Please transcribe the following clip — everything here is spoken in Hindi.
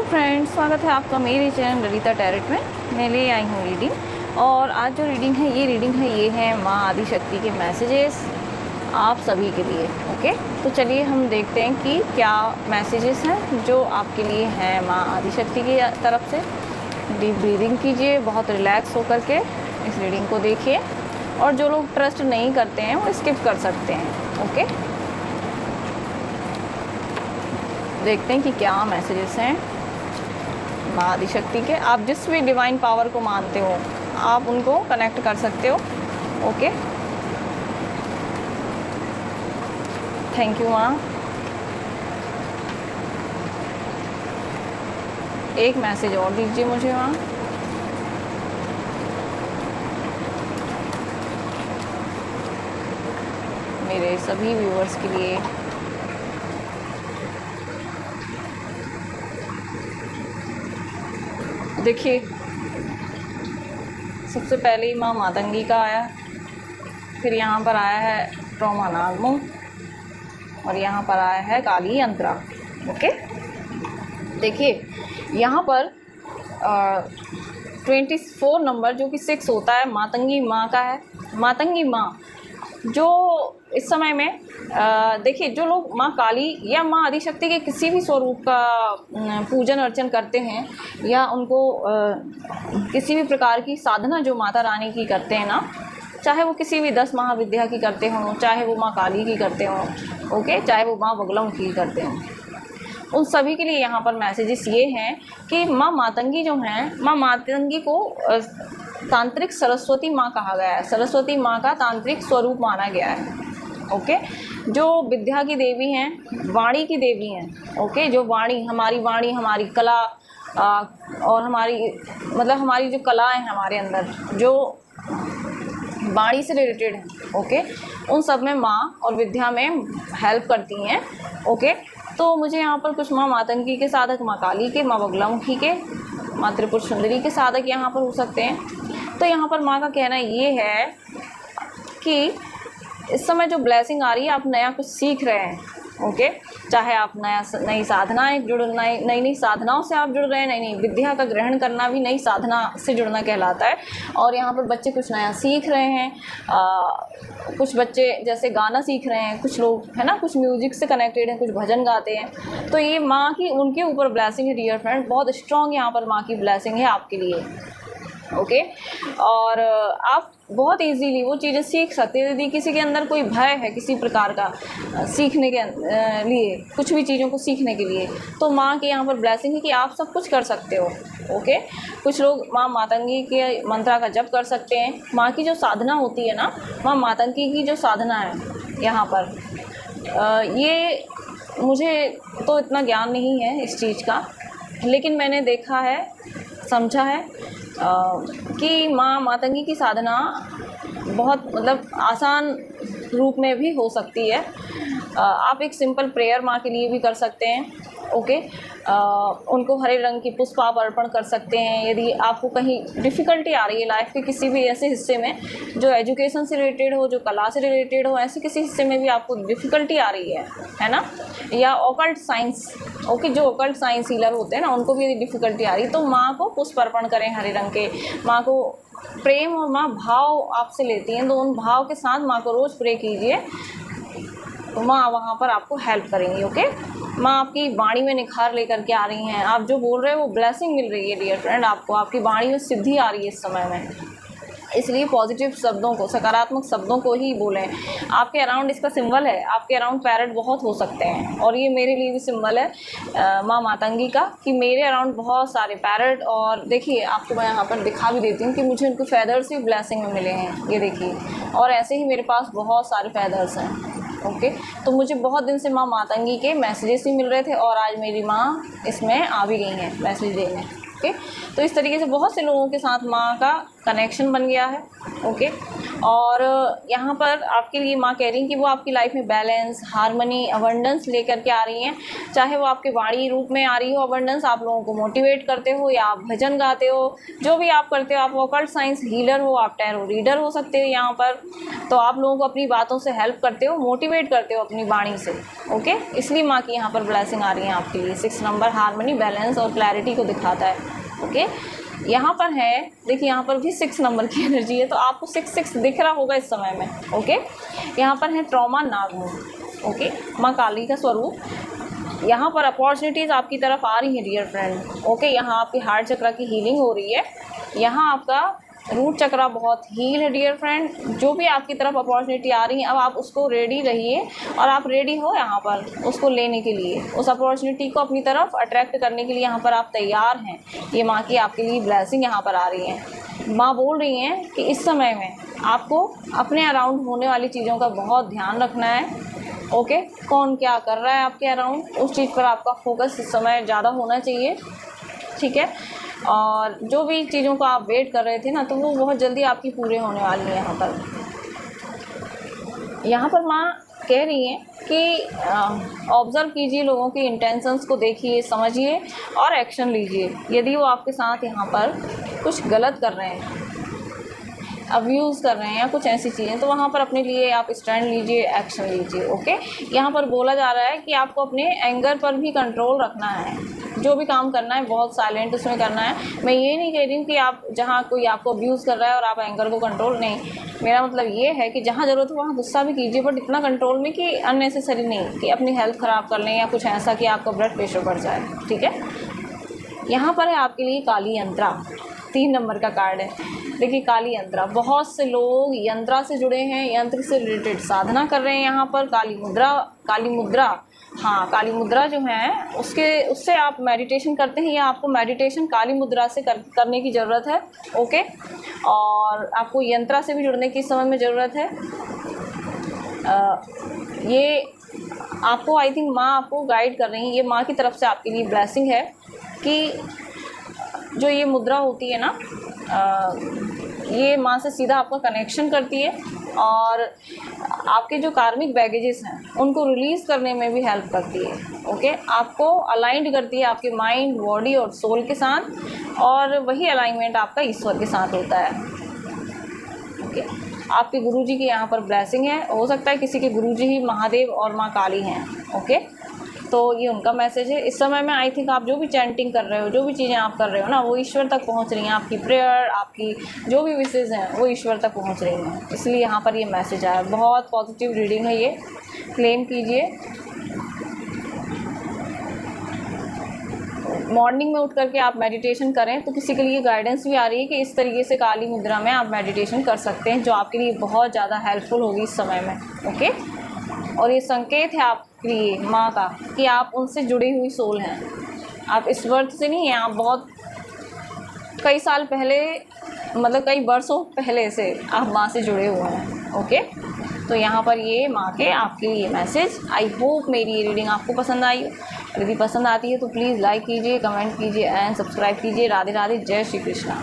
फ्रेंड्स, स्वागत है आपका मेरे चैनल ललिता टैरेट में। मैं ले आई हूँ रीडिंग, और आज जो रीडिंग है ये है माँ आदिशक्ति के मैसेजेस आप सभी के लिए। ओके, तो चलिए हम देखते हैं कि क्या मैसेजेस हैं जो आपके लिए हैं माँ आदिशक्ति की तरफ से। डीप ब्रीदिंग कीजिए, बहुत रिलैक्स होकर के इस रीडिंग को देखिए, और जो लोग ट्रस्ट नहीं करते हैं वो स्किप कर सकते हैं। ओके, देखते हैं कि क्या मैसेजेस हैं माँ आदिशक्ति के। आप जिस भी डिवाइन पावर को मानते हो आप उनको कनेक्ट कर सकते हो। ओके, थैंक यू माँ। एक मैसेज और दीजिए मुझे माँ। मेरे सभी व्यूअर्स के लिए देखिए, सबसे पहले ही माँ मातंगी का आया, फिर यहाँ पर आया है ट्रॉमा नागमो, और यहाँ पर आया है काली यंत्रा। ओके, देखिए यहाँ पर 24 नंबर जो कि 6 होता है, मातंगी माँ का है। मातंगी माँ जो इस समय में देखिए, जो लोग माँ काली या माँ आदिशक्ति के किसी भी स्वरूप का पूजन अर्चन करते हैं, या उनको किसी भी प्रकार की साधना जो माता रानी की करते हैं ना, चाहे वो किसी भी 10 महाविद्या की करते हों, चाहे वो माँ काली की करते हों, ओके, चाहे वो माँ बगलामुखी की करते हों, उन सभी के लिए यहाँ पर मैसेजेस ये हैं कि माँ मातंगी जो हैं, माँ मातंगी को तांत्रिक सरस्वती माँ कहा गया है। सरस्वती माँ का तांत्रिक स्वरूप माना गया है। ओके, जो विद्या की देवी हैं, वाणी की देवी हैं। ओके, जो वाणी, हमारी कला और हमारी जो कलाएं हैं हमारे अंदर, जो वाणी से रिलेटेड हैं, ओके, उन सब में माँ और विद्या में हेल्प करती हैं। ओके, तो मुझे यहाँ पर कुछ माँ मातंगी के साधक, माँ काली के, माँ बगलामुखी के, माँ त्रिपुर सुंदरी के साधक यहाँ पर हो सकते हैं। तो यहाँ पर माँ का कहना ये है कि इस समय जो ब्लेसिंग आ रही है, आप नया कुछ सीख रहे हैं। ओके, चाहे आप नई साधनाएं नई साधनाओं से आप जुड़ रहे हैं, नई विद्या का ग्रहण करना भी नई साधना से जुड़ना कहलाता है। और यहाँ पर बच्चे कुछ नया सीख रहे हैं। कुछ बच्चे जैसे गाना सीख रहे हैं, कुछ लोग है ना, कुछ म्यूजिक से कनेक्टेड हैं, कुछ भजन गाते हैं। तो ये माँ की उनके ऊपर ब्लेसिंग है डियर फ्रेंड, बहुत स्ट्रॉन्ग यहाँ पर माँ की ब्लेसिंग है आपके लिए। ओके, और आप बहुत इजीली वो चीज़ें सीख सकते हैं। यदि किसी के अंदर कोई भय है किसी प्रकार का सीखने के लिए, कुछ भी चीज़ों को सीखने के लिए, तो माँ के यहाँ पर ब्लेसिंग है कि आप सब कुछ कर सकते हो। ओके, कुछ लोग माँ मातंगी के मंत्रा का जप कर सकते हैं। माँ की जो साधना होती है ना, माँ मातंगी की जो साधना है यहाँ पर, ये मुझे तो इतना ज्ञान नहीं है इस चीज़ का, लेकिन मैंने देखा है, समझा है कि माँ मातंगी की साधना बहुत आसान रूप में भी हो सकती है। आप एक सिंपल प्रेयर माँ के लिए भी कर सकते हैं। ओके, उनको हरे रंग की पुष्प आप अर्पण कर सकते हैं। यदि आपको कहीं डिफ़िकल्टी आ रही है लाइफ के किसी भी ऐसे हिस्से में जो एजुकेशन से रिलेटेड हो, जो कला से रिलेटेड हो, ऐसे किसी हिस्से में भी आपको डिफ़िकल्टी आ रही है ना, या ऑकल्ट साइंस, ओके, जो ऑकल्ट साइंस हीलर होते हैं ना, उनको भी यदि डिफ़िकल्टी आ रही है तो माँ को पुष्प अर्पण करें हरे रंग के। माँ को प्रेम और माँ भाव आपसे लेती हैं, तो उन भाव के साथ माँ को रोज़ प्रे कीजिए, तो माँ वहाँ पर आपको हेल्प करेंगी। ओके, माँ आपकी वाणी में निखार लेकर के आ रही हैं। आप जो बोल रहे हो वो ब्लेसिंग मिल रही है डियर फ्रेंड, आपको आपकी वाणी में सिद्धि आ रही है इस समय में। इसलिए पॉजिटिव शब्दों को, सकारात्मक शब्दों को ही बोलें। आपके अराउंड इसका सिंबल है, आपके अराउंड पैरट बहुत हो सकते हैं, और ये मेरे लिए भी सिंबल है माँ मातंगी का, कि मेरे अराउंड बहुत सारे पैरट। और देखिए, आपको मैं यहाँ पर दिखा भी देती हूँ कि मुझे उनके फैदर्स भी ब्लेसिंग में मिले हैं, ये देखिए, और ऐसे ही मेरे पास बहुत सारे फैदर्स हैं। ओके, तो मुझे बहुत दिन से माँ मातंगी के मैसेजेस भी मिल रहे थे, और आज मेरी माँ इसमें आ भी गई हैं मैसेज देने। ओके, तो इस तरीके से बहुत से लोगों के साथ माँ का कनेक्शन बन गया है। ओके, और यहाँ पर आपके लिए माँ कह रही हैं कि वो आपकी लाइफ में बैलेंस, हार्मनी, अबंडेंस लेकर के आ रही हैं। चाहे वो आपके वाणी रूप में आ रही हो अबंडेंस, आप लोगों को मोटिवेट करते हो या आप भजन गाते हो, जो भी आप करते हो, आप ऑकल्ट साइंस हीलर हो, आप टैरो रीडर हो सकते हो यहाँ पर, तो आप लोगों को अपनी बातों से हेल्प करते हो, मोटिवेट करते हो अपनी वाणी से। ओके, इसलिए माँ की यहाँ पर ब्लेसिंग आ रही है आपके लिए। 6 नंबर हार्मनी, बैलेंस और क्लैरिटी को दिखाता है। ओके, यहाँ पर है, देखिए यहाँ पर भी 6 नंबर की एनर्जी है, तो आपको 6 दिख रहा होगा इस समय में। ओके, यहाँ पर है ट्रॉमा नागमोह। ओके, माँ काली का स्वरूप। यहाँ पर अपॉर्चुनिटीज़ आपकी तरफ आ रही है डियर फ्रेंड। ओके, यहाँ आपके हार्ट चक्र की हीलिंग हो रही है, यहाँ आपका रूट चक्र बहुत हील है डियर फ्रेंड। जो भी आपकी तरफ अपॉर्चुनिटी आ रही है, अब आप उसको रेडी रहिए और आप रेडी हो यहाँ पर उसको लेने के लिए, उस अपॉर्चुनिटी को अपनी तरफ अट्रैक्ट करने के लिए यहाँ पर आप तैयार हैं। ये माँ की आपके लिए ब्लेसिंग यहाँ पर आ रही है। माँ बोल रही हैं कि इस समय में आपको अपने अराउंड होने वाली चीज़ों का बहुत ध्यान रखना है। ओके, कौन क्या कर रहा है आपके अराउंड, उस चीज़ पर आपका फोकस इस समय ज़्यादा होना चाहिए। ठीक है, और जो भी चीज़ों को आप वेट कर रहे थे ना, तो वो बहुत जल्दी आपकी पूरे होने वाली है। यहाँ पर माँ कह रही हैं कि ऑब्ज़र्व कीजिए, लोगों की इंटेंशंस को देखिए, समझिए और एक्शन लीजिए। यदि वो आपके साथ यहाँ पर कुछ गलत कर रहे हैं, अब्यूज़ कर रहे हैं या कुछ ऐसी चीज़ें, तो वहाँ पर अपने लिए आप स्टैंड लीजिए, एक्शन लीजिए। ओके, यहाँ पर बोला जा रहा है कि आपको अपने एंगर पर भी कंट्रोल रखना है। जो भी काम करना है बहुत साइलेंट उसमें करना है। मैं ये नहीं कह रही हूँ कि आप जहाँ कोई आपको अब्यूज़ कर रहा है और आप एंगर को कंट्रोल नहीं, मेरा मतलब ये है कि जहाँ ज़रूरत हो वहाँ गुस्सा भी कीजिए, बट इतना कंट्रोल में कि अननेसेसरी नहीं कि अपनी हेल्थ ख़राब कर लें या कुछ ऐसा कि आपका ब्लड प्रेशर बढ़ जाए। ठीक है, यहाँ पर है आपके लिए काली यंत्रा, 3 नंबर का कार्ड है। देखिए काली यंत्रा, बहुत से लोग यंत्रा से जुड़े हैं, यंत्र से रिलेटेड साधना कर रहे हैं। यहाँ पर काली मुद्रा, हाँ काली मुद्रा जो है उससे आप मेडिटेशन करते हैं, या आपको मेडिटेशन काली मुद्रा से करने की ज़रूरत है। ओके, और आपको यंत्रा से भी जुड़ने की इस समय में ज़रूरत है। ये आपको आई थिंक माँ आपको गाइड कर रही हैं, ये माँ की तरफ से आपके लिए ब्लेसिंग है कि जो ये मुद्रा होती है ना, ये माँ से सीधा आपका कनेक्शन करती है और आपके जो कार्मिक बैगेजेस हैं उनको रिलीज़ करने में भी हेल्प करती है। ओके, आपको अलाइंड करती है आपके माइंड, बॉडी और सोल के साथ, और वही अलाइनमेंट आपका ईश्वर के साथ होता है। ओके, आपके गुरुजी की यहाँ पर ब्लेसिंग है। हो सकता है किसी के गुरुजी ही महादेव और माँ काली हैं। ओके, तो ये उनका मैसेज है। इस समय में आई थिंक आप जो भी चैंटिंग कर रहे हो, जो भी चीज़ें आप कर रहे हो ना, वो ईश्वर तक पहुंच रही हैं। आपकी प्रेयर, आपकी जो भी विशेष हैं वो ईश्वर तक पहुंच रही हैं, इसलिए यहाँ पर ये मैसेज आया। बहुत पॉजिटिव रीडिंग है ये, क्लेम कीजिए। मॉर्निंग में उठ करके आप मेडिटेशन करें, तो किसी के लिए गाइडेंस भी आ रही है कि इस तरीके से काली मुद्रा में आप मेडिटेशन कर सकते हैं, जो आपके लिए बहुत ज़्यादा हेल्पफुल होगी इस समय में। ओके, और ये संकेत है आपके लिए माँ का कि आप उनसे जुड़ी हुई सोल हैं। आप इस वर्थ से नहीं हैं, आप बहुत कई साल पहले, मतलब कई वर्षों पहले से आप माँ से जुड़े हुए हैं। ओके, तो यहाँ पर ये माँ के आपके लिए मैसेज। आई होप मेरी ये रीडिंग आपको पसंद आई। यदि पसंद आती है तो प्लीज़ लाइक कीजिए, कमेंट कीजिए एंड सब्सक्राइब कीजिए। राधे राधे, जय श्री कृष्णा।